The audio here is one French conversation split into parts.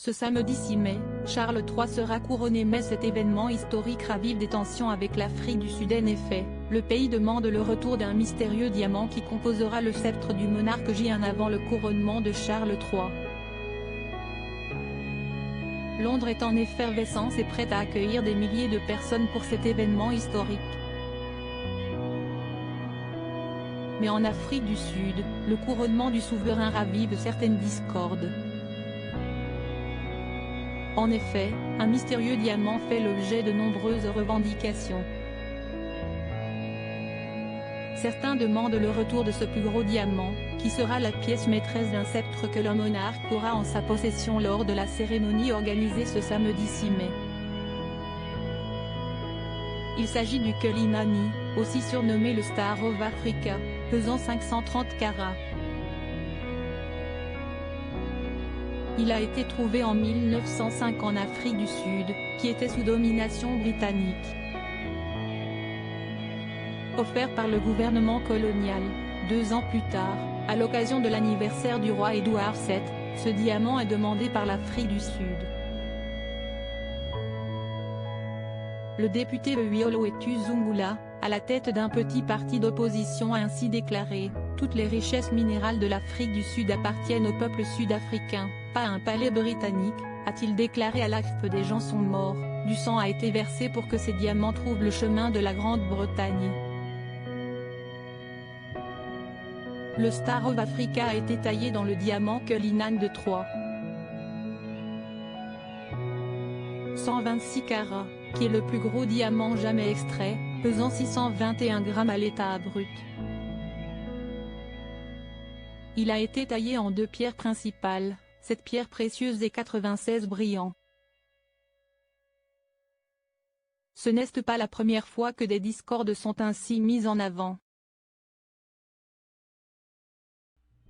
Ce samedi 6 mai, Charles III sera couronné mais cet événement historique ravive des tensions avec l'Afrique du Sud. En effet, le pays demande le retour d'un mystérieux diamant qui composera le sceptre du monarque J1 avant le couronnement de Charles III. Londres est en effervescence et prête à accueillir des milliers de personnes pour cet événement historique. Mais en Afrique du Sud, le couronnement du souverain ravive certaines discordes. En effet, un mystérieux diamant fait l'objet de nombreuses revendications. Certains demandent le retour de ce plus gros diamant, qui sera la pièce maîtresse d'un sceptre que le monarque aura en sa possession lors de la cérémonie organisée ce samedi 6 mai. Il s'agit du Cullinan, aussi surnommé le Star of Africa, pesant 530 carats. Il a été trouvé en 1905 en Afrique du Sud, qui était sous domination britannique. Offert par le gouvernement colonial, 2 ans plus tard, à l'occasion de l'anniversaire du roi Édouard VII, ce diamant est demandé par l'Afrique du Sud. Le député Wiolowethu Zungula, à la tête d'un petit parti d'opposition a ainsi déclaré « Toutes les richesses minérales de l'Afrique du Sud appartiennent au peuple sud-africain, pas à un palais britannique », a-t-il déclaré à l'AFP. Des gens sont morts, du sang a été versé pour que ces diamants trouvent le chemin de la Grande-Bretagne. Le Star of Africa a été taillé dans le diamant Cullinan de Troyes. 126 carats, qui est le plus gros diamant jamais extrait, pesant 621 grammes à l'état brut. Il a été taillé en 2 pierres principales, 7 pierres précieuses et 96 brillants. Ce n'est pas la première fois que des discordes sont ainsi mises en avant.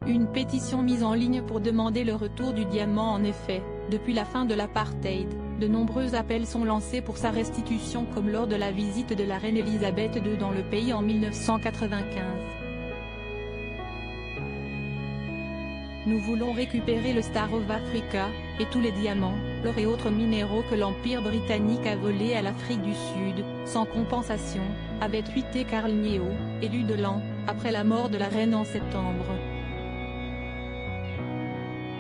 Une pétition mise en ligne pour demander le retour du diamant. En effet, depuis la fin de l'apartheid, de nombreux appels sont lancés pour sa restitution comme lors de la visite de la reine Elisabeth II dans le pays en 1995. Nous voulons récupérer le Star of Africa, et tous les diamants, l'or et autres minéraux que l'Empire britannique a volés à l'Afrique du Sud, sans compensation, avait tweeté Carl Nieo, élu de l'an, après la mort de la reine en septembre.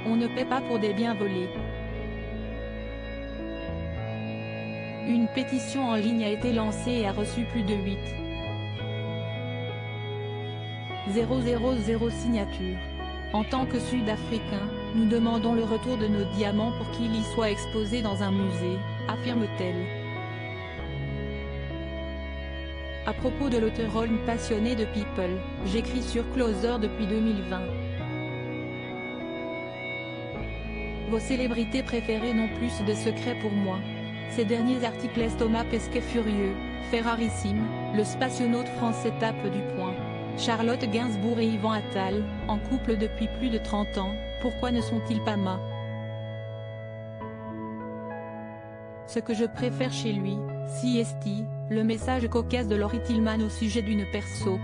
On ne paie pas pour des biens volés. Une pétition en ligne a été lancée et a reçu plus de 8,000 signatures. En tant que Sud-Africains, nous demandons le retour de nos diamants pour qu'ils y soient exposés dans un musée, affirme-t-elle. À propos de l'auteur passionné de People, j'écris sur Closer depuis 2020. Vos célébrités préférées n'ont plus de secrets pour moi. Ces derniers articles laissent Thomas Pesquet furieux, Ferrarissime, le spationaute français tape du poing. Charlotte Gainsbourg et Yvan Attal, en couple depuis plus de 30 ans, pourquoi ne sont-ils pas ma? Ce que je préfère chez lui, CST, le message cocasse de Laurie Tillman au sujet d'une perso,